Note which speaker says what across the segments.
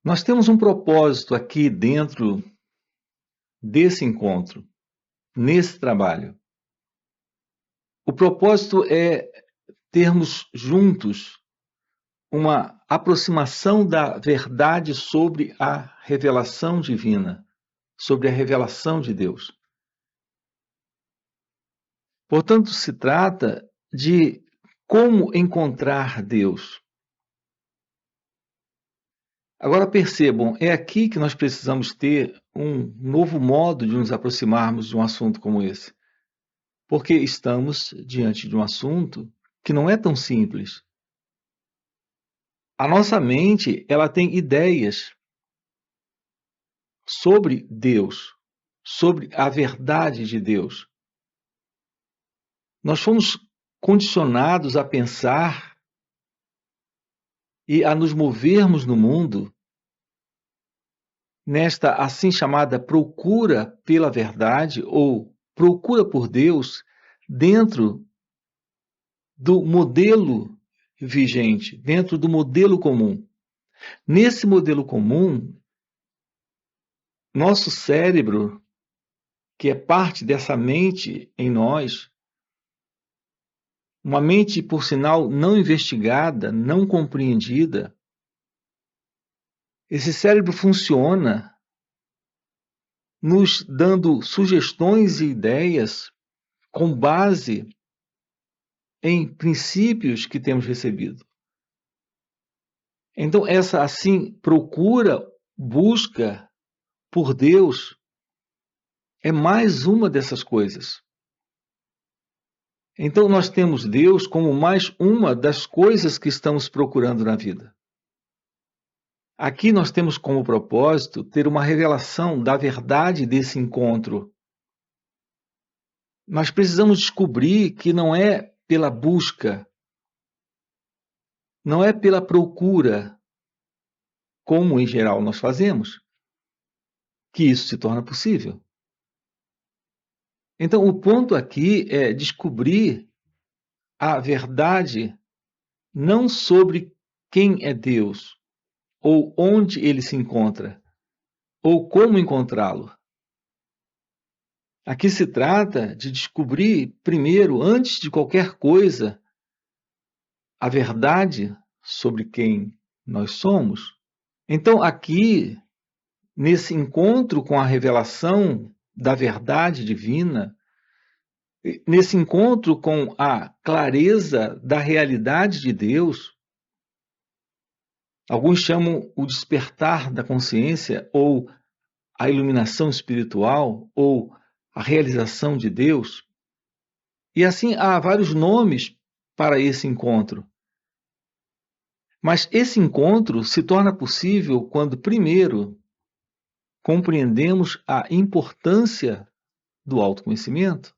Speaker 1: Nós temos um propósito aqui dentro desse encontro, nesse trabalho. O propósito é termos juntos uma aproximação da verdade sobre a revelação divina, sobre a revelação de Deus. Portanto, se trata de como encontrar Deus. Agora percebam, é aqui que nós precisamos ter um novo modo de nos aproximarmos de um assunto como esse. Porque estamos diante de um assunto que não é tão simples. A nossa mente, ela tem ideias sobre Deus, sobre a verdade de Deus. Nós fomos condicionados a pensar e a nos movermos no mundo nesta assim chamada procura pela verdade ou procura por Deus dentro do modelo vigente, dentro do modelo comum. Nesse modelo comum, nosso cérebro, que é parte dessa mente em nós, uma mente, por sinal, não investigada, não compreendida, esse cérebro funciona nos dando sugestões e ideias com base em princípios que temos recebido. Então, essa, assim, procura, busca por Deus é mais uma dessas coisas. Então, nós temos Deus como mais uma das coisas que estamos procurando na vida. Aqui nós temos como propósito ter uma revelação da verdade desse encontro. Nós precisamos descobrir que não é pela busca, não é pela procura, como em geral nós fazemos, que isso se torna possível. Então, o ponto aqui é descobrir a verdade não sobre quem é Deus, ou onde ele se encontra, ou como encontrá-lo. Aqui se trata de descobrir, primeiro, antes de qualquer coisa, a verdade sobre quem nós somos. Então, aqui, nesse encontro com a revelação da verdade divina, nesse encontro com a clareza da realidade de Deus, alguns chamam o despertar da consciência, ou a iluminação espiritual, ou a realização de Deus. E assim há vários nomes para esse encontro. Mas esse encontro se torna possível quando, primeiro, compreendemos a importância do autoconhecimento,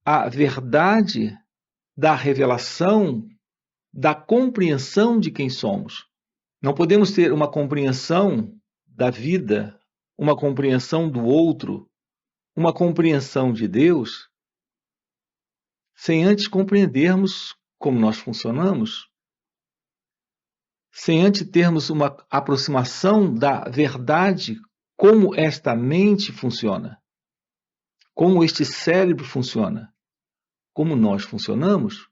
Speaker 1: a verdade da revelação, da compreensão de quem somos. Não podemos ter uma compreensão da vida, uma compreensão do outro, uma compreensão de Deus, sem antes compreendermos como nós funcionamos, sem antes termos uma aproximação da verdade, como esta mente funciona, como este cérebro funciona, como nós funcionamos.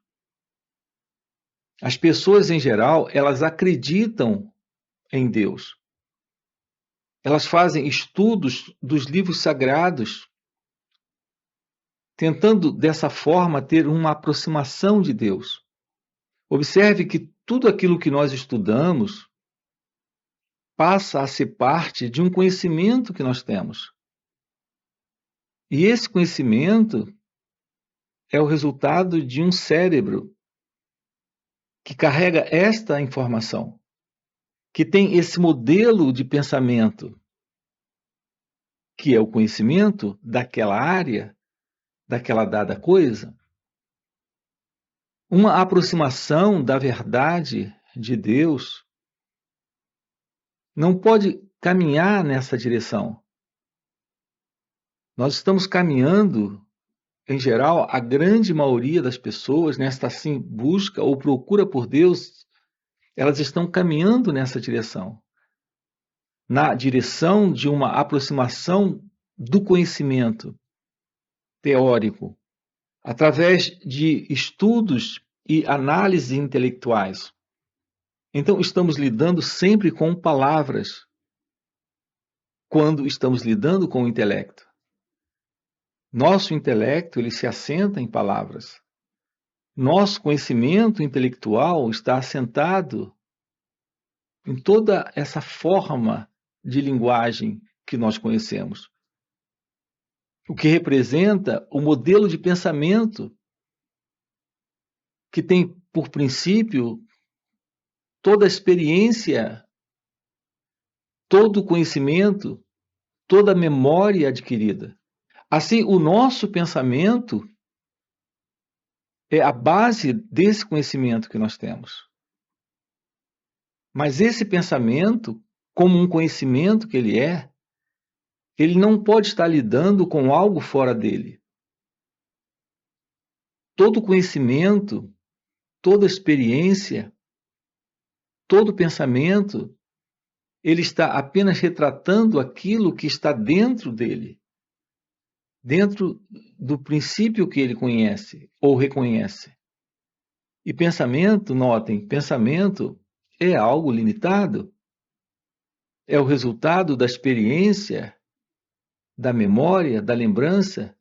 Speaker 1: As pessoas, em geral, elas acreditam em Deus. Elas fazem estudos dos livros sagrados, tentando, dessa forma, ter uma aproximação de Deus. Observe que tudo aquilo que nós estudamos passa a ser parte de um conhecimento que nós temos. E esse conhecimento é o resultado de um cérebro que carrega esta informação, que tem esse modelo de pensamento, que é o conhecimento daquela área, daquela dada coisa. Uma aproximação da verdade de Deus não pode caminhar nessa direção. Nós estamos caminhando, em geral, a grande maioria das pessoas, nesta assim, busca ou procura por Deus, elas estão caminhando nessa direção. na direção de uma aproximação do conhecimento teórico, através de estudos e análises intelectuais. Então, estamos lidando sempre com palavras quando estamos lidando com o intelecto. Nosso intelecto, ele se assenta em palavras. Nosso conhecimento intelectual está assentado em toda essa forma de linguagem que nós conhecemos. O que representa o modelo de pensamento que tem por princípio toda a experiência, todo o conhecimento, toda a memória adquirida. Assim, o nosso pensamento é a base desse conhecimento que nós temos. Mas esse pensamento, como um conhecimento que ele não pode estar lidando com algo fora dele. Todo conhecimento, toda experiência, todo pensamento, ele está apenas retratando aquilo que está dentro dele, dentro do princípio que ele conhece ou reconhece. E pensamento, notem, pensamento é algo limitado, é o resultado da experiência, da memória, da lembrança.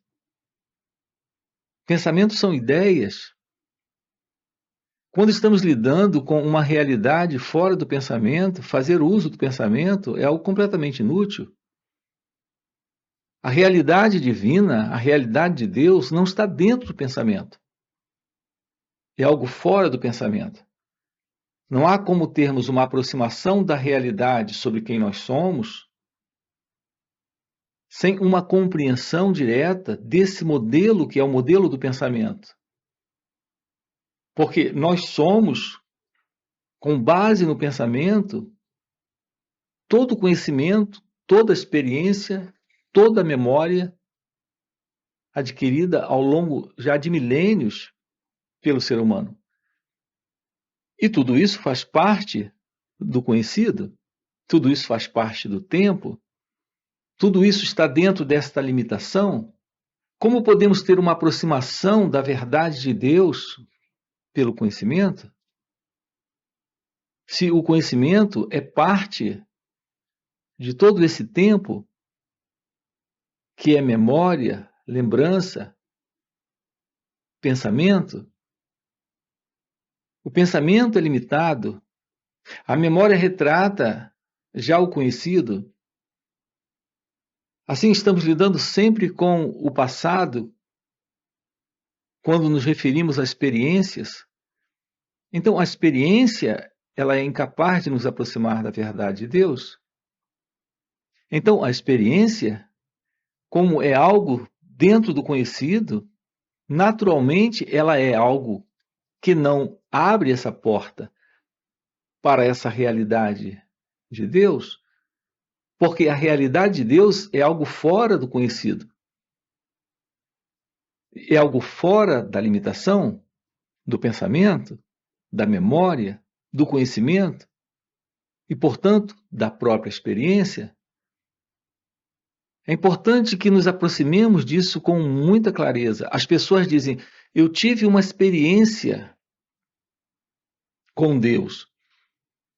Speaker 1: Pensamentos são ideias. Quando estamos lidando com uma realidade fora do pensamento, fazer uso do pensamento é algo completamente inútil. A realidade divina, a realidade de Deus, não está dentro do pensamento. É algo fora do pensamento. Não há como termos uma aproximação da realidade sobre quem nós somos sem uma compreensão direta desse modelo que é o modelo do pensamento. Porque nós somos, com base no pensamento, todo o conhecimento, toda a experiência, toda a memória adquirida ao longo já de milênios pelo ser humano. E tudo isso faz parte do conhecido, tudo isso faz parte do tempo, tudo isso está dentro desta limitação. Como podemos ter uma aproximação da verdade de Deus pelo conhecimento? Se o conhecimento é parte de todo esse tempo, que é memória, lembrança, pensamento, o pensamento é limitado, a memória retrata já o conhecido. Assim, estamos lidando sempre com o passado, quando nos referimos a experiências. Então, a experiência, ela é incapaz de nos aproximar da verdade de Deus. Então, a experiência, como é algo dentro do conhecido, naturalmente ela é algo que não abre essa porta para essa realidade de Deus, porque a realidade de Deus é algo fora do conhecido. É algo fora da limitação do pensamento, da memória, do conhecimento e, portanto, da própria experiência. É importante que nos aproximemos disso com muita clareza. As pessoas dizem: eu tive uma experiência com Deus.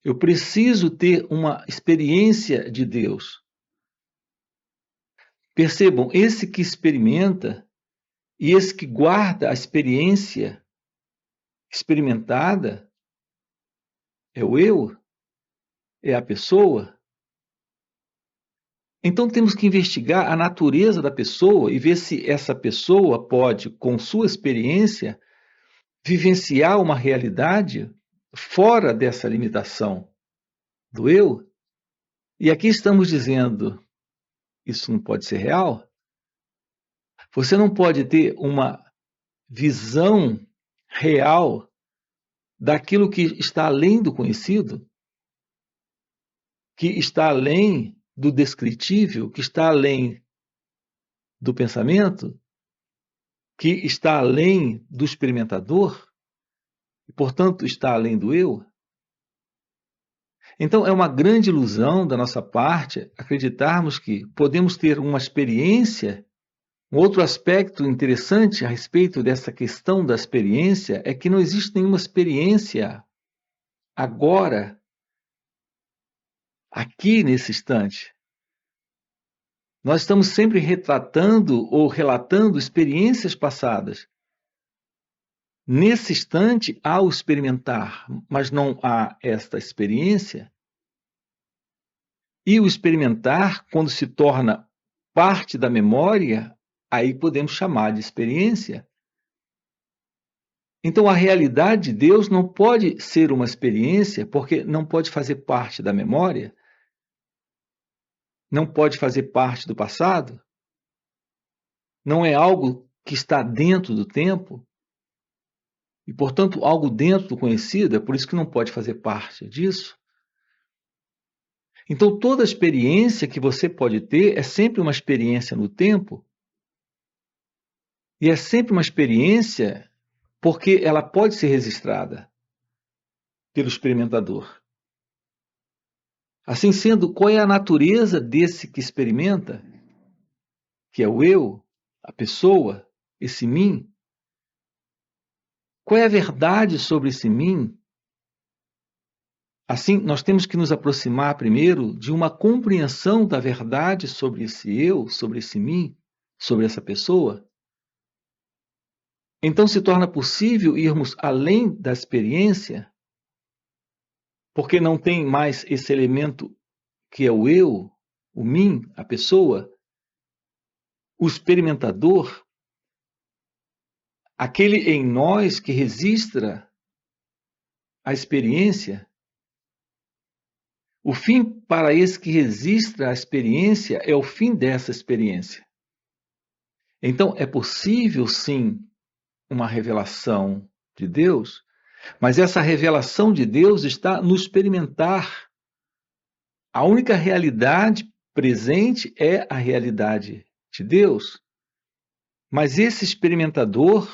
Speaker 1: Eu preciso ter uma experiência de Deus. Percebam, esse que experimenta e esse que guarda a experiência experimentada é o eu, é a pessoa. Então temos que investigar a natureza da pessoa e ver se essa pessoa pode, com sua experiência, vivenciar uma realidade fora dessa limitação do eu. E aqui estamos dizendo, isso não pode ser real. Você não pode ter uma visão real daquilo que está além do conhecido, que está além do descritível, que está além do pensamento, que está além do experimentador, e, portanto, está além do eu. Então, é uma grande ilusão da nossa parte acreditarmos que podemos ter uma experiência. Um outro aspecto interessante a respeito dessa questão da experiência é que não existe nenhuma experiência agora, aqui nesse instante. Nós estamos sempre retratando ou relatando experiências passadas. Nesse instante, há o experimentar, mas não há esta experiência. E o experimentar, quando se torna parte da memória, aí podemos chamar de experiência. Então, a realidade de Deus não pode ser uma experiência, porque não pode fazer parte da memória, não pode fazer parte do passado, não é algo que está dentro do tempo, e, portanto, algo dentro do conhecido, é por isso que não pode fazer parte disso. Então, toda experiência que você pode ter é sempre uma experiência no tempo, e é sempre uma experiência porque ela pode ser registrada pelo experimentador. Assim sendo, qual é a natureza desse que experimenta, que é o eu, a pessoa, esse mim? Qual é a verdade sobre esse mim? Assim, nós temos que nos aproximar primeiro de uma compreensão da verdade sobre esse eu, sobre esse mim, sobre essa pessoa. Então se torna possível irmos além da experiência, porque não tem mais esse elemento que é o eu, o mim, a pessoa, o experimentador, aquele em nós que registra a experiência. O fim para esse que registra a experiência é o fim dessa experiência. Então, é possível, sim, uma revelação de Deus, mas essa revelação de Deus está no experimentar. A única realidade presente é a realidade de Deus. Mas esse experimentador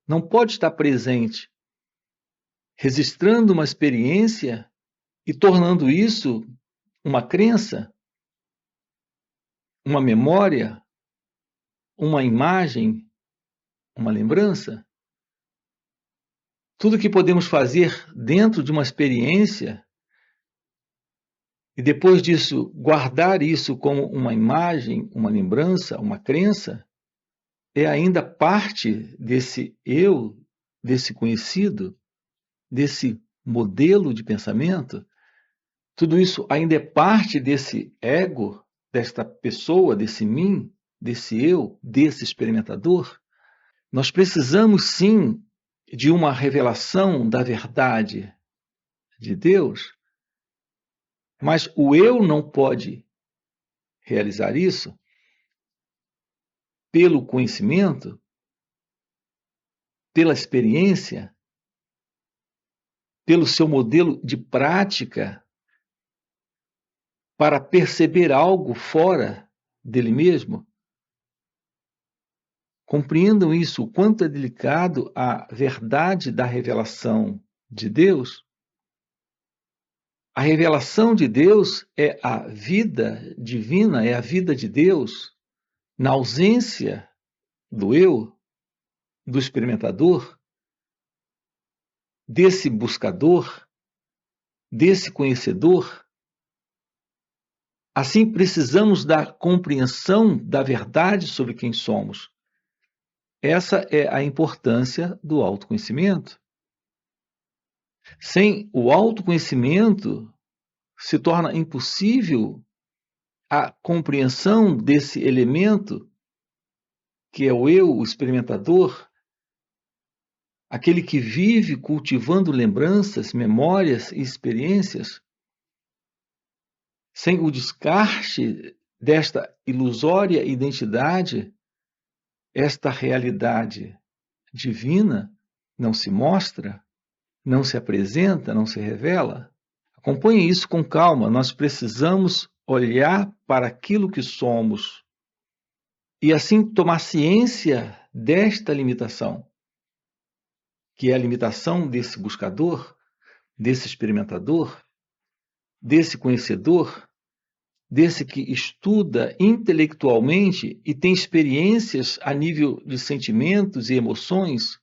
Speaker 1: não pode estar presente, registrando uma experiência e tornando isso uma crença, uma memória, uma imagem, uma lembrança. Tudo que podemos fazer dentro de uma experiência e depois disso guardar isso como uma imagem, uma lembrança, uma crença, é ainda parte desse eu, desse conhecido, desse modelo de pensamento. Tudo isso ainda é parte desse ego, desta pessoa, desse mim, desse eu, desse experimentador. Nós precisamos sim de uma revelação da verdade de Deus, mas o eu não pode realizar isso pelo conhecimento, pela experiência, pelo seu modelo de prática para perceber algo fora dele mesmo. Compreendam isso, o quanto é delicado a verdade da revelação de Deus. A revelação de Deus é a vida divina, é a vida de Deus na ausência do eu, do experimentador, desse buscador, desse conhecedor. Assim, precisamos da compreensão da verdade sobre quem somos. Essa é a importância do autoconhecimento. Sem o autoconhecimento, se torna impossível a compreensão desse elemento que é o eu, o experimentador, aquele que vive cultivando lembranças, memórias e experiências. Sem o descarte desta ilusória identidade, esta realidade divina não se mostra, não se apresenta, não se revela. Acompanhe isso com calma, nós precisamos olhar para aquilo que somos e assim tomar ciência desta limitação, que é a limitação desse buscador, desse experimentador, desse conhecedor, desse que estuda intelectualmente e tem experiências a nível de sentimentos e emoções.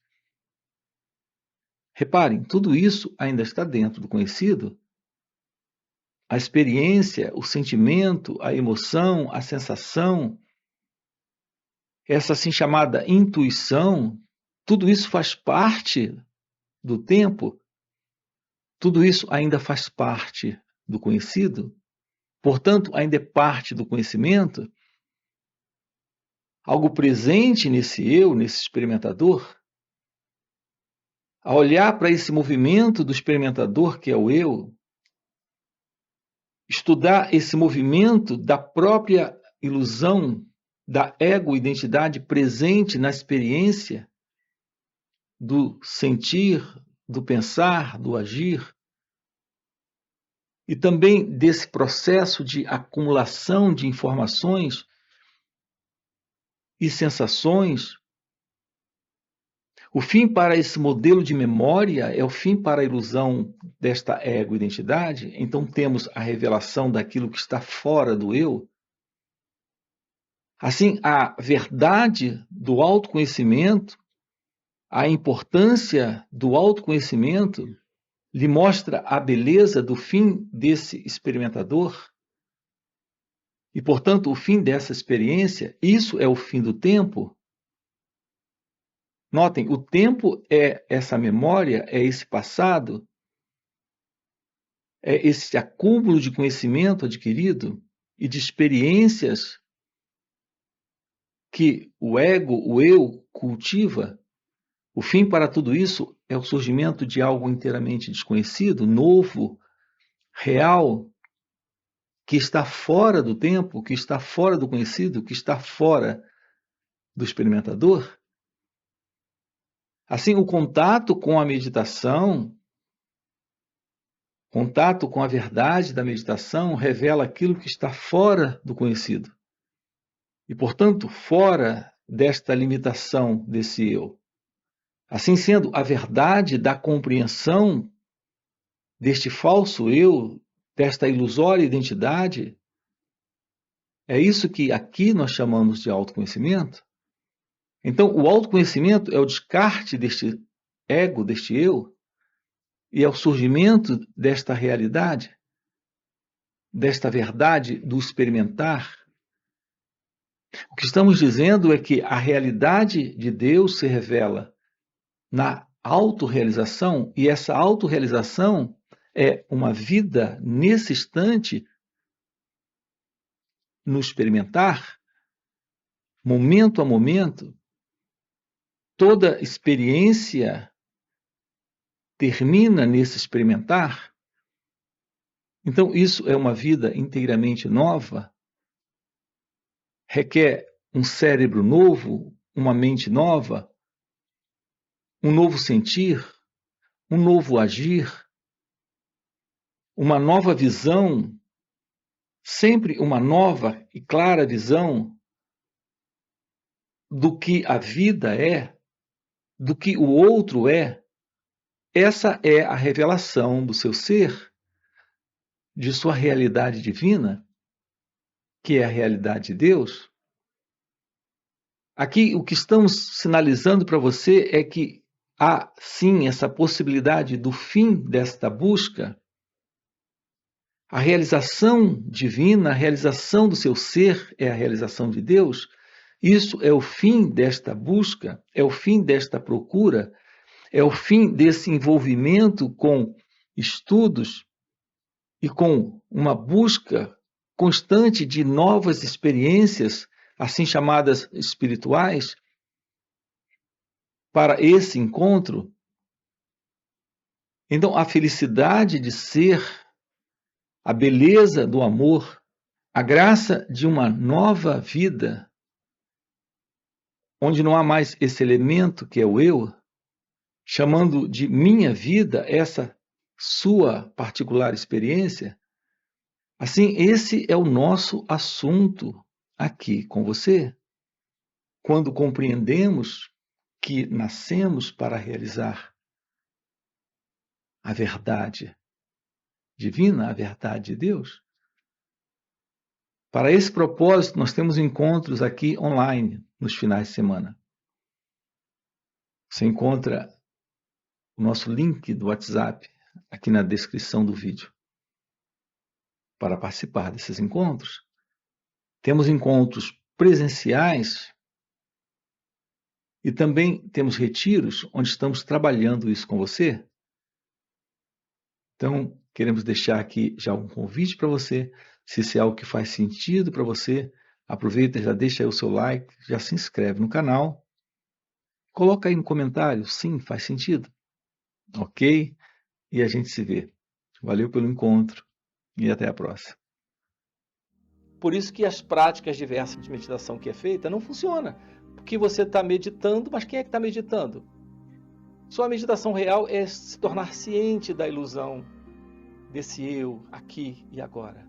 Speaker 1: Reparem, tudo isso ainda está dentro do conhecido. A experiência, o sentimento, a emoção, a sensação, essa assim chamada intuição, tudo isso faz parte do tempo, tudo isso ainda faz parte do conhecido, portanto, ainda é parte do conhecimento, algo presente nesse eu, nesse experimentador. A olhar para esse movimento do experimentador, que é o eu, estudar esse movimento da própria ilusão da ego-identidade presente na experiência do sentir, do pensar, do agir, e também desse processo de acumulação de informações e sensações. O fim para esse modelo de memória é o fim para a ilusão desta ego-identidade. Então temos a revelação daquilo que está fora do eu. Assim, a verdade do autoconhecimento, a importância do autoconhecimento, lhe mostra a beleza do fim desse experimentador e, portanto, o fim dessa experiência. Isso é o fim do tempo. Notem, o tempo é essa memória, é esse passado, é esse acúmulo de conhecimento adquirido e de experiências que o ego, o eu, cultiva. O fim para tudo isso é o surgimento de algo inteiramente desconhecido, novo, real, que está fora do tempo, que está fora do conhecido, que está fora do experimentador. Assim, o contato com a meditação, contato com a verdade da meditação, revela aquilo que está fora do conhecido. E, portanto, fora desta limitação desse eu. Assim sendo, a verdade da compreensão deste falso eu, desta ilusória identidade, é isso que aqui nós chamamos de autoconhecimento. Então, o autoconhecimento é o descarte deste ego, deste eu, e é o surgimento desta realidade, desta verdade do experimentar. O que estamos dizendo é que a realidade de Deus se revela na autorrealização, e essa autorrealização é uma vida nesse instante, no experimentar, momento a momento. Toda experiência termina nesse experimentar. Então, isso é uma vida inteiramente nova, requer um cérebro novo, uma mente nova, um novo sentir, um novo agir, uma nova visão, sempre uma nova e clara visão do que a vida é, do que o outro é. Essa é a revelação do seu ser, de sua realidade divina, que é a realidade de Deus. Aqui, o que estamos sinalizando para você é que há, sim, essa possibilidade do fim desta busca, a realização divina, a realização do seu ser é a realização de Deus. Isso é o fim desta busca, é o fim desta procura, é o fim desse envolvimento com estudos e com uma busca constante de novas experiências, assim chamadas espirituais, para esse encontro. Então, a felicidade de ser, a beleza do amor, a graça de uma nova vida, onde não há mais esse elemento que é o eu, chamando de minha vida essa sua particular experiência. Assim, esse é o nosso assunto aqui com você, quando compreendemos que nascemos para realizar a verdade divina, a verdade de Deus. Para esse propósito, nós temos encontros aqui online, nos finais de semana. Você encontra o nosso link do WhatsApp aqui na descrição do vídeo para participar desses encontros. Temos encontros presenciais e também temos retiros onde estamos trabalhando isso com você. Então, queremos deixar aqui já um convite para você. Se isso é algo que faz sentido para você, aproveita, já deixa aí o seu like, já se inscreve no canal. Coloca aí no comentário, sim, faz sentido. Ok? E a gente se vê. Valeu pelo encontro e até a próxima.
Speaker 2: Por isso que as práticas diversas de meditação que é feita não funciona. Porque você está meditando, mas quem é que está meditando? Sua meditação real é se tornar ciente da ilusão desse eu, aqui e agora.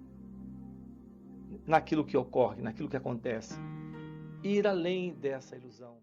Speaker 2: Naquilo que ocorre, naquilo que acontece. Ir além dessa ilusão.